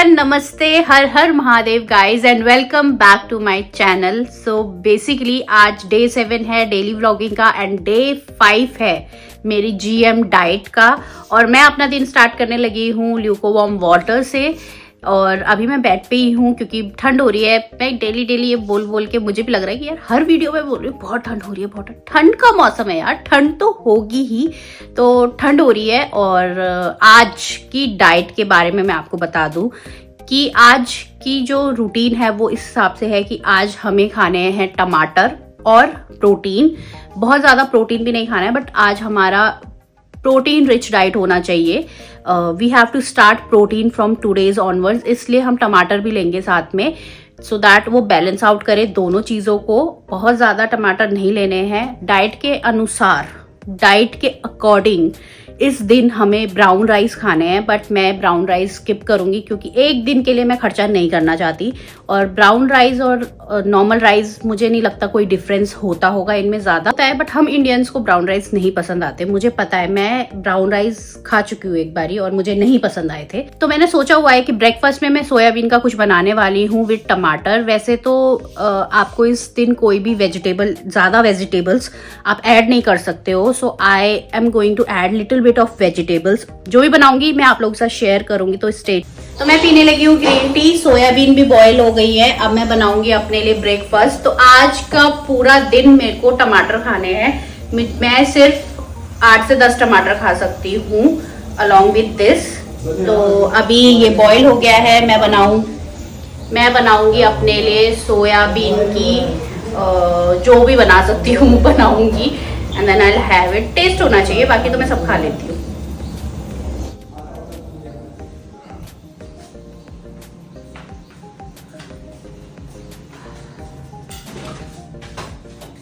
Everyone, नमस्ते, हर हर Mahadev guys and welcome back to my channel. So basically आज डे 7 है डेली व्लॉगिंग का एंड डे 5 है मेरी जीएम डाइट का। और मैं अपना दिन स्टार्ट करने लगी हूँ ल्यूकोवार्म वाटर से। और अभी मैं बेड पे ही हूँ क्योंकि ठंड हो रही है। मैं डेली ये बोल बोल के मुझे भी लग रहा है कि यार हर वीडियो में बोल रही हूँ बहुत ठंड हो रही है, बहुत ठंड का मौसम है यार, ठंड तो होगी ही। तो ठंड हो रही है और आज की डाइट के बारे में मैं आपको बता दूं कि आज की जो रूटीन है वो इस हिसाब से है कि आज हमें खाने हैं टमाटर और प्रोटीन। बहुत ज़्यादा प्रोटीन भी नहीं खाना है बट आज हमारा प्रोटीन रिच डाइट होना चाहिए। We have to start protein from 2 days onwards, इसलिए हम टमाटर भी लेंगे साथ में सो दैट वो बैलेंस आउट करे दोनों चीज़ों को। बहुत ज़्यादा टमाटर नहीं लेने हैं, डाइट के अनुसार, डाइट के अकॉर्डिंग। इस दिन हमें ब्राउन राइस खाने हैं बट मैं ब्राउन राइस स्किप करूंगी क्योंकि एक दिन के लिए मैं खर्चा नहीं करना चाहती। और ब्राउन राइस और नॉर्मल राइस मुझे नहीं लगता कोई डिफरेंस होता होगा, इनमें ज़्यादा होता है बट हम इंडियंस को ब्राउन राइस नहीं पसंद आते। मुझे पता है, मैं ब्राउन राइस खा चुकी हूँ एक बारी और मुझे नहीं पसंद आए थे। तो मैंने सोचा हुआ है कि ब्रेकफास्ट में मैं सोयाबीन का कुछ बनाने वाली हूँ विद टमाटर। वैसे तो आपको इस दिन कोई भी वेजिटेबल, ज़्यादा वेजिटेबल्स आप ऐड नहीं कर सकते हो। So I am going to add little bit of vegetables. जो भी बनाऊंगी मैं आप लोगों के साथ शेयर करूंगी। तो मैं पीने लगी हूँ ग्रीन टी, सोयाबीन भी बॉईल हो गई है। अब मैं बनाऊंगी अपने लिए ब्रेकफास्ट। तो आज का पूरा दिन मेरे को टमाटर खाने हैं। मैं सिर्फ 8 से 10 टमाटर खा सकती हूँ अलॉन्ग विद दिस। तो अभी ये बॉईल हो गया है। मैं बनाऊंगी अपने लिए सोयाबीन की जो भी बना सकती हूँ बनाऊंगी and then I will have it. Taste होना चाहिए, बाकी तो मैं सब खा लेती हूँ।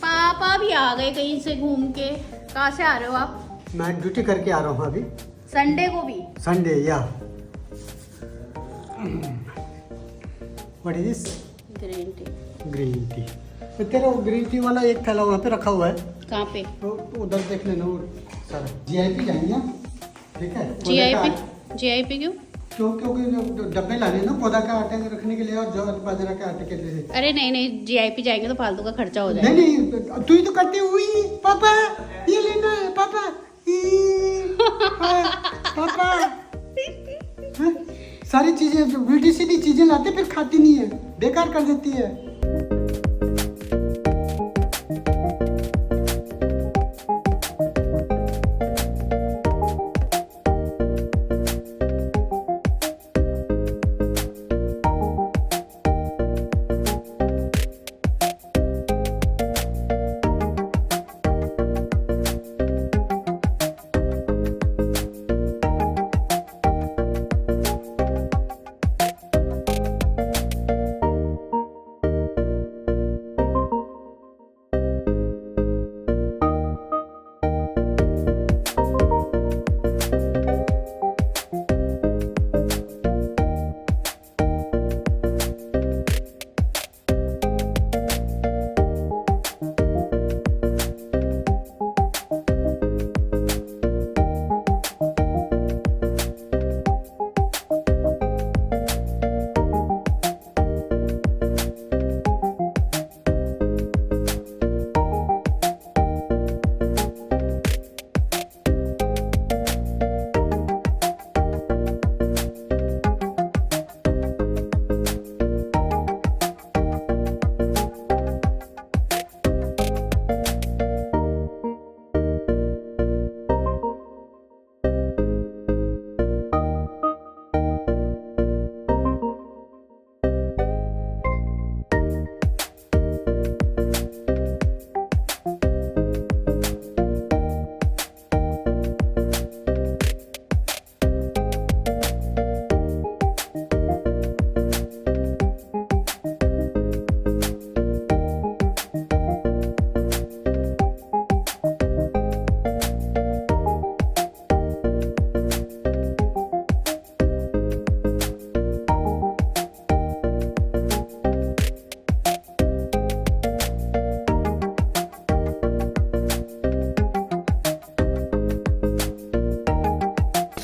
पापा भी आ गए कहीं से घूम के। कहाँ से आ रहे हो आप? मैं ड्यूटी करके आ रहा हूँ अभी। संडे को भी? संडे या what is this? Green tea. Green tea. तो तेरा वो ग्रीन टी वाला एक थैला वहाँ पे रखा हुआ है। कहाँ पे? तो उधर देख लेना वो सारा। जीआईपी जाएंगे हम, ठीक है? जीआईपी क्यों? क्योंकि जो डब्बे लाने ना पौधा का आटे रखने के लिए और जो बाजरा के आटे के लिए। अरे नहीं, जीआईपी जाएंगे तो फालतू का खर्चा हो जाएगा। नहीं, तू ही तो करती हुई। पापा ये लेना है, पापा पापा। हाँ? सारी चीजें उल्टी सीधी चीजें लाते फिर खाती नहीं है, बेकार कर देती है।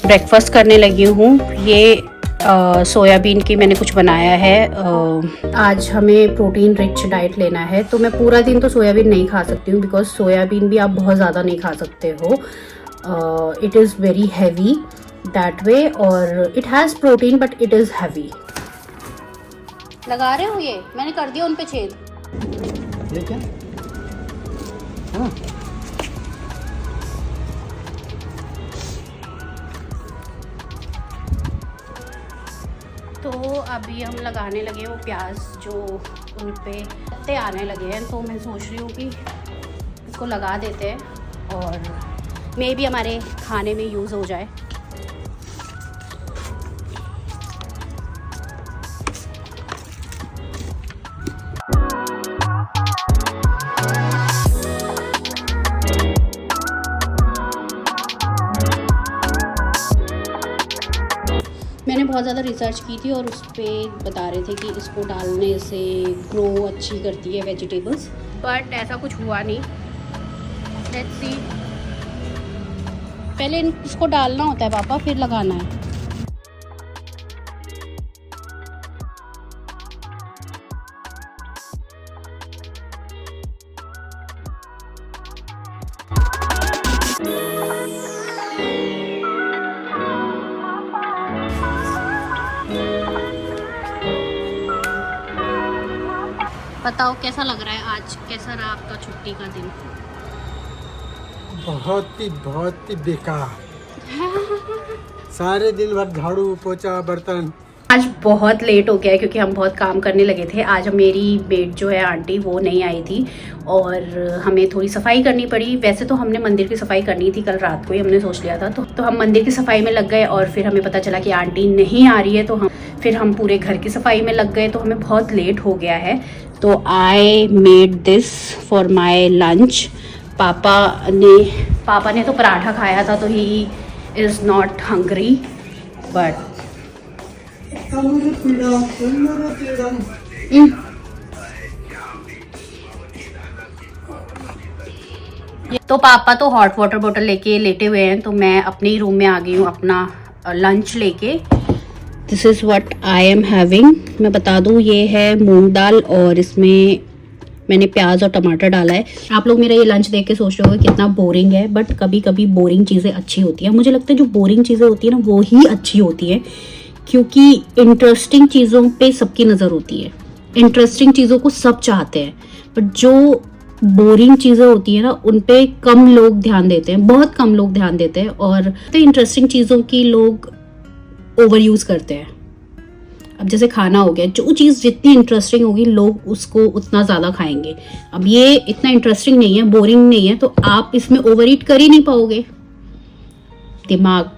ब्रेकफास्ट करने लगी हूँ। ये सोयाबीन की मैंने कुछ बनाया है। आज हमें प्रोटीन रिच डाइट लेना है, तो मैं पूरा दिन तो सोयाबीन नहीं खा सकती हूँ, बिकॉज सोयाबीन भी आप बहुत ज़्यादा नहीं खा सकते हो। It is very heavy that way, और it has protein but it is heavy. लगा रहे हो ये? मैंने कर दिया उन पे छेद। ये क्या? हाँ। तो अभी हम लगाने लगे वो प्याज, जो उन पे पत्ते आने लगे हैं, तो मैं सोच रही हूँ कि इसको लगा देते हैं और मे भी हमारे खाने में यूज़ हो जाए। मैंने बहुत ज़्यादा रिसर्च की थी और उस पर बता रहे थे कि इसको डालने से ग्रो अच्छी करती है वेजिटेबल्स, बट ऐसा कुछ हुआ नहीं। Let's see. पहले इसको डालना होता है पापा, फिर लगाना है। बताओ कैसा लग रहा है आज? कैसा रहा आपका छुट्टी का दिन? बहुत ही बेकार। सारे दिन भर झाड़ू पोछा बर्तन। आज बहुत लेट हो गया है क्योंकि हम बहुत काम करने लगे थे। आज मेरी मेड जो है आंटी, वो नहीं आई थी और हमें थोड़ी सफाई करनी पड़ी। वैसे तो हमने मंदिर की सफाई करनी थी कल रात को ही, हमने सोच लिया था, तो हम मंदिर की सफाई में लग गए और फिर हमें पता चला कि आंटी नहीं आ रही है, तो हम पूरे घर की सफाई में लग गए, तो हमें बहुत लेट हो गया है। तो I made this for my lunch. पापा ने तो पराठा खाया था, तो he is not hungry, but तो पापा तो हॉट वाटर बॉटल लेके लेटे हुए हैं, तो मैं अपने ही रूम में आ गई हूँ अपना लंच लेके। This is what I am having. मैं बता दूँ, ये है मूंग दाल और इसमें मैंने प्याज और टमाटर डाला है। आप लोग मेरा ये लंच देख के सोच रहे हो कितना बोरिंग है, बट कभी कभी बोरिंग चीज़ें अच्छी होती हैं। मुझे लगता है जो बोरिंग चीज़ें होती है ना, वो ही अच्छी होती है, क्योंकि इंटरेस्टिंग चीज़ों पे सबकी नज़र होती है। इंटरेस्टिंग चीज़ों को सब चाहते हैं, बट जो बोरिंग चीज़ें होती है ना, उन पे कम लोग ध्यान देते हैं, बहुत कम लोग ध्यान देते हैं। और तो इंटरेस्टिंग चीज़ों की लोग ओवर यूज़ करते हैं। अब जैसे खाना हो गया, जो चीज़ जितनी इंटरेस्टिंग होगी लोग उसको उतना ज़्यादा खाएंगे। अब ये इतना इंटरेस्टिंग नहीं है, बोरिंग नहीं है, तो आप इसमें ओवर ईट कर ही नहीं पाओगे। दिमाग,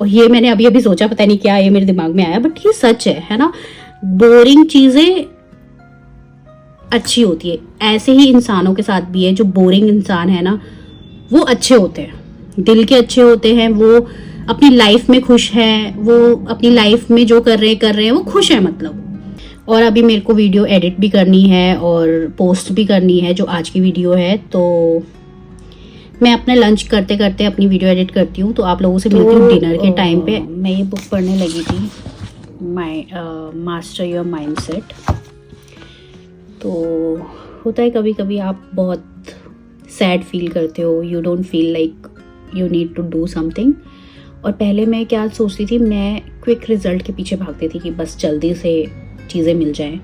और ये मैंने अभी अभी सोचा, पता नहीं क्या ये मेरे दिमाग में आया, बट ये सच है ना। बोरिंग चीज़ें अच्छी होती है। ऐसे ही इंसानों के साथ भी है, जो बोरिंग इंसान है ना, वो अच्छे होते हैं, दिल के अच्छे होते हैं, वो अपनी लाइफ में खुश है, वो अपनी लाइफ में जो कर रहे हैं वो खुश है मतलब। और अभी मेरे को वीडियो एडिट भी करनी है और पोस्ट भी करनी है, जो आज की वीडियो है। तो मैं अपने लंच करते करते अपनी वीडियो एडिट करती हूँ, तो आप लोगों से मिलती हूँ डिनर के टाइम पे। मैं ये बुक पढ़ने लगी थी, मास्टर योर माइंडसेट। तो होता है कभी कभी आप बहुत सैड फील करते हो, you don't feel like you need to do something. और पहले मैं क्या सोचती थी, मैं क्विक रिजल्ट के पीछे भागती थी कि बस जल्दी से चीज़ें मिल जाएं,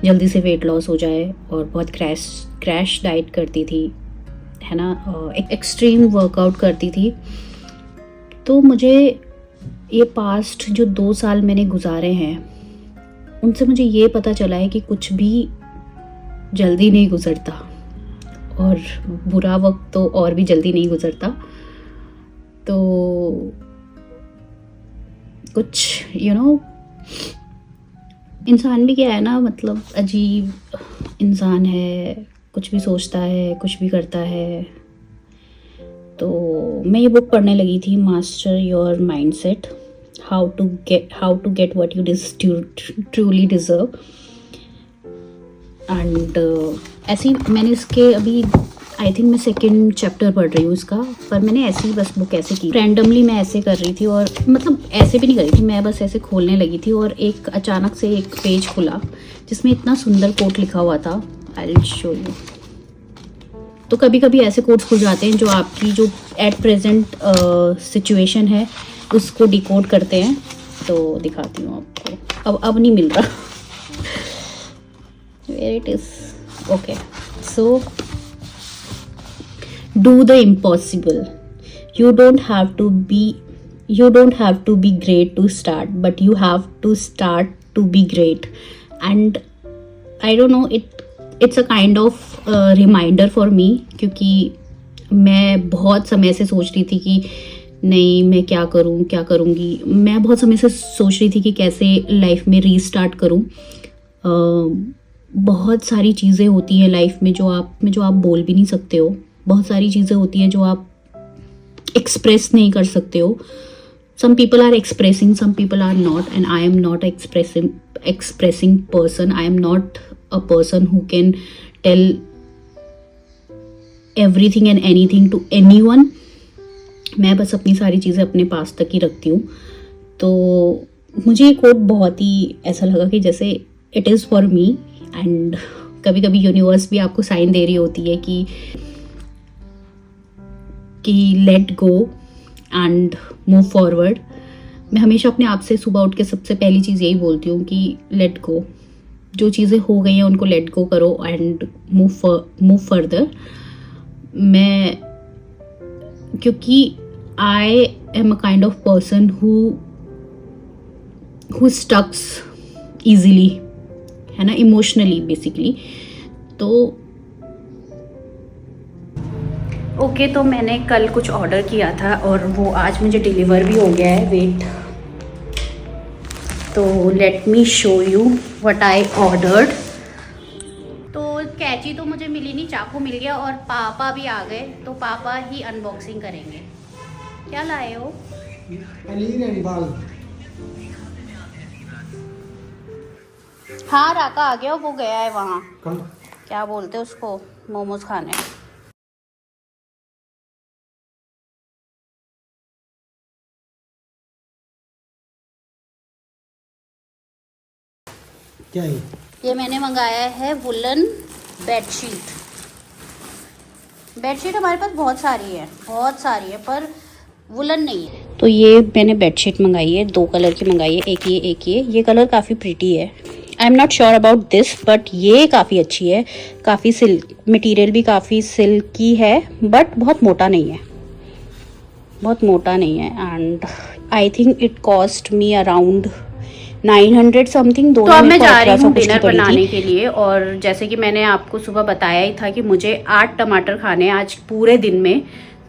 जल्दी से वेट लॉस हो जाए, और बहुत क्रैश डाइट करती थी, है ना, एक्सट्रीम वर्कआउट करती थी। तो मुझे ये पास्ट जो 2 साल मैंने गुजारे हैं, उनसे मुझे ये पता चला है कि कुछ भी जल्दी नहीं गुजरता, और बुरा वक्त तो और भी जल्दी नहीं गुजरता। तो कुछ इंसान भी क्या है ना, मतलब अजीब इंसान है, कुछ भी सोचता है, कुछ भी करता है। तो मैं ये बुक पढ़ने लगी थी, master your mindset, how to get what you truly deserve. And ऐसे ही मैंने इसके अभी आई थिंक मैं सेकेंड चैप्टर पढ़ रही हूँ इसका, पर मैंने ऐसे ही बस बुक ऐसे की रैंडमली, मैं ऐसे कर रही थी और मतलब ऐसे भी नहीं कर रही थी, मैं बस ऐसे खोलने लगी थी और एक अचानक से एक पेज खुला जिसमें इतना सुंदर कोट लिखा हुआ था। I will show you. तो कभी कभी ऐसे कोट्स खुल जाते हैं जो आपकी जो एट प्रेजेंट सिचुएशन है उसको डिकोड करते हैं। तो दिखाती हूँ आपको। अब नहीं मिल रहा। Where it is. Okay, so do the impossible. You don't have to be great to start, but you have to start to be great. And I don't know, it's a kind of reminder for me, क्योंकि मैं बहुत समय से सोच रही थी कि नहीं मैं क्या करूँगी। मैं बहुत समय से सोच रही थी कि कैसे लाइफ में रीस्टार्ट करूँ। बहुत सारी चीज़ें होती हैं लाइफ में जो आप बोल भी नहीं सकते हो। बहुत सारी चीज़ें होती हैं जो आप एक्सप्रेस नहीं कर सकते हो। Some people are expressing, some people are not, and I am not expressing person. I am not a person who can tell everything and anything to anyone. मैं बस अपनी सारी चीज़ें अपने पास तक ही रखती हूँ। तो मुझे ये कोट बहुत ही ऐसा लगा कि जैसे it is for me. And कभी कभी यूनिवर्स भी आपको साइन दे रही होती है कि let go and move forward. मैं हमेशा अपने आप से सुबह उठ के सबसे पहली चीज़ यही बोलती हूँ कि लेट गो। जो चीज़ें हो गई हैं उनको लेट गो करो एंड मूव फर्दर। मैं क्योंकि I am a kind of person who sticks easily, है ना, इमोशनली बेसिकली। तो ओके, तो मैंने कल कुछ ऑर्डर किया था और वो आज मुझे डिलीवर भी हो गया है। वेट, तो let me show you what I ordered. तो कैंची तो मुझे मिली नहीं, चाकू मिल गया और पापा भी आ गए, तो पापा ही अनबॉक्सिंग करेंगे। क्या लाए हो? पनीर एंड दाल। हाँ, राका आ गया, वो गया है वहाँ, कहाँ? क्या बोलते हैं उसको, मोमोज खाने। क्या है ये मैंने मंगाया है वुलन बेडशीट। बेडशीट हमारे पास बहुत सारी है पर वुलन नहीं है। तो ये मैंने बेडशीट मंगाई है, 2 कलर की मंगाई है, एक ये कलर काफ़ी प्रीटी है। आई am not sure about this, but ये काफ़ी अच्छी है। काफ़ी सिल्क मटेरियल भी काफ़ी सिल्की है, बट बहुत मोटा नहीं है। And I think it cost me around 900 something. तो अब मैं जा रही हूँ डिनर बनाने के लिए। और जैसे कि मैंने आपको सुबह बताया ही था कि मुझे 8 टमाटर खाने हैं आज पूरे दिन में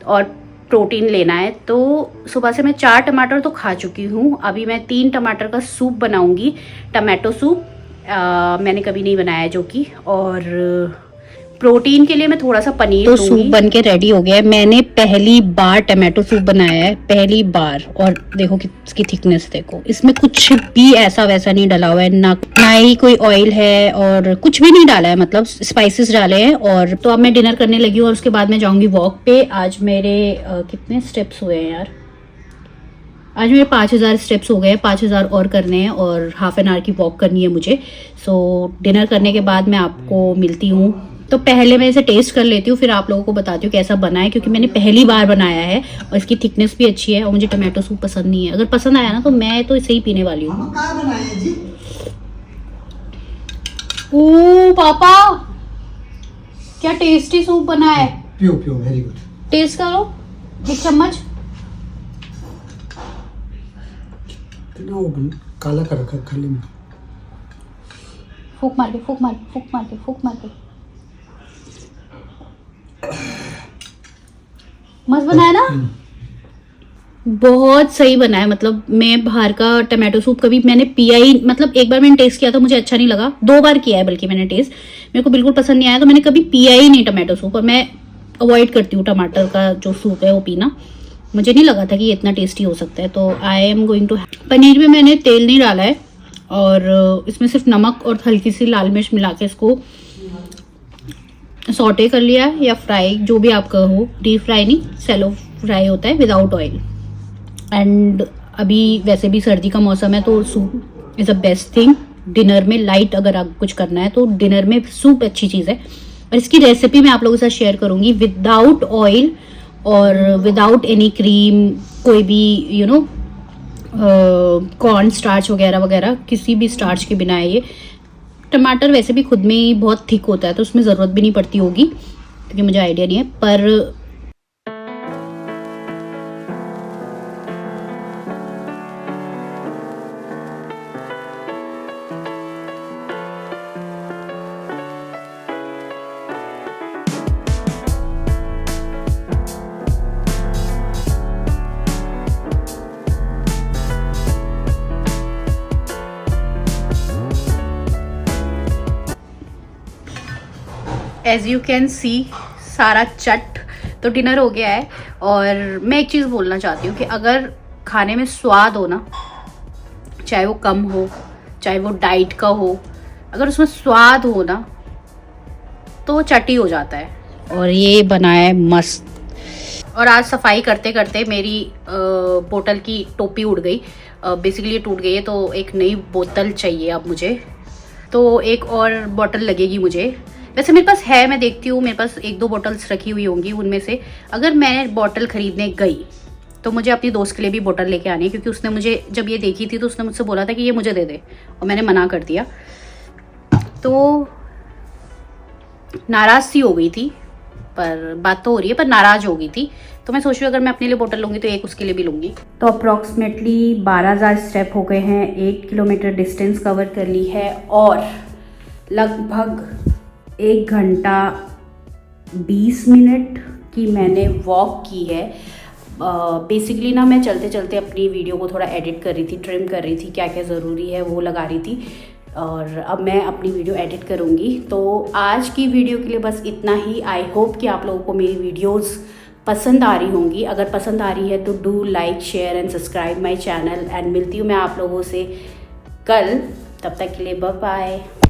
और प्रोटीन लेना है। तो सुबह से मैं 4 टमाटर तो खा चुकी हूँ। अभी मैं 3 टमाटर का सूप बनाऊंगी, टमाटो सूप। मैंने कभी नहीं बनाया जो कि, और प्रोटीन के लिए मैं थोड़ा सा पनीर तो सूप बन के रेडी हो गया है। मैंने पहली बार टमाटो सूप बनाया है, पहली बार। और देखो कि इसकी थिकनेस देखो, इसमें कुछ भी ऐसा वैसा नहीं डाला हुआ है, ना ही कोई ऑयल है और कुछ भी नहीं डाला है, मतलब स्पाइसेस डाले हैं। और तो अब मैं डिनर करने लगी हूँ और उसके बाद मैं जाऊंगी वॉक पे। आज मेरे कितने स्टेप्स हुए हैं यार? आज मेरे 5000 स्टेप्स हो गए, 5000 और करने हैं और हाफ एन आवर की वॉक करनी है मुझे। सो डिनर करने के बाद मैं आपको मिलती हूँ। तो पहले मैं इसे टेस्ट कर लेती हूँ, फिर आप लोगों को बताती हूँ कैसा बना है, क्योंकि मैंने पहली बार बनाया है और इसकी थिकनेस भी अच्छी है। और मुझे टमाटो सूप पसंद नहीं है। अगर पसंद आया ना तो मैं तो इसे ही पीने वाली हूँ। ओ पापा, क्या टेस्टी सूप बना है। पियो वेरी गुड। टेस्ट करो, 1 चम्मच। काला कर रखा खाली में। फूक मार के मस्त बनाया ना, बहुत सही बना है। मतलब मैं बाहर का टमाटो सूप कभी मैंने पिया ही, मतलब एक बार मैंने टेस्ट किया था, मुझे अच्छा नहीं लगा। 2 बार किया है बल्कि मैंने टेस्ट, मेरे को बिल्कुल पसंद नहीं आया, तो मैंने कभी पिया ही नहीं टमाटो सूप। और मैं अवॉइड करती हूँ टमाटर का जो सूप है वो पीना। मुझे नहीं लगा था कि ये इतना टेस्टी हो सकता है। तो I am going to. Paneer में मैंने तेल नहीं डाला है और इसमें सिर्फ नमक और हल्की सी लाल मिर्च मिला के इसको सॉटे कर लिया या फ्राई, जो भी आपका हो, डीप फ्राई नहीं, सैलो फ्राई होता है विदाउट ऑयल। एंड अभी वैसे भी सर्दी का मौसम है तो soup is a best thing dinner में। लाइट अगर आप कुछ करना है तो डिनर में सूप अच्छी चीज़ है। और इसकी रेसिपी मैं आप लोगों के साथ शेयर करूंगी विदाउट ऑयल और विदाउट एनी क्रीम, कोई भी यू नो कॉर्न स्टार्च वगैरह वगैरह, किसी भी स्टार्च के बिना है ये। टमाटर वैसे भी खुद में ही बहुत थिक होता है तो उसमें ज़रूरत भी नहीं पड़ती होगी, क्योंकि मुझे आइडिया नहीं है। पर एज यू कैन सी सारा चट तो डिनर हो गया है। और मैं एक चीज़ बोलना चाहती हूँ कि अगर खाने में स्वाद हो ना, चाहे वो कम हो चाहे वो डाइट का हो, अगर उसमें स्वाद हो ना तो वो चट ही हो जाता है। और ये बना है मस्त। और आज सफाई करते करते मेरी बोतल की टोपी उड़ गई, बेसिकली ये टूट गई है तो एक नई बोतल चाहिए अब मुझे। तो एक और बोतल लगेगी मुझे। वैसे मेरे पास है, मैं देखती हूँ, मेरे पास 1-2 बॉटल्स रखी हुई होंगी। उनमें से अगर मैं बॉटल खरीदने गई तो मुझे अपनी दोस्त के लिए भी बॉटल लेके आनी है, क्योंकि उसने मुझे जब ये देखी थी तो उसने मुझसे बोला था कि ये मुझे दे दे, और मैंने मना कर दिया। तो नाराज़ सी हो गई थी, पर बात तो हो रही है, पर नाराज़ हो गई थी। तो मैं सोच रही हूँ अगर मैं अपने लिए बोतल लूँगी तो एक उसके लिए भी लूँगी। तो अप्रॉक्सीमेटली 12,000 स्टेप हो गए हैं, 8 किलोमीटर डिस्टेंस कवर कर ली है और लगभग 1 घंटा 20 मिनट की मैंने वॉक की है। बेसिकली ना मैं चलते चलते अपनी वीडियो को थोड़ा एडिट कर रही थी, ट्रिम कर रही थी, क्या क्या ज़रूरी है वो लगा रही थी। और अब मैं अपनी वीडियो एडिट करूँगी। तो आज की वीडियो के लिए बस इतना ही। आई होप कि आप लोगों को मेरी वीडियोज़ पसंद आ रही होंगी। अगर पसंद आ रही है तो do like, share and subscribe my channel. And मिलती हूँ मैं आप लोगों से कल, तब तक के लिए बाय बाय।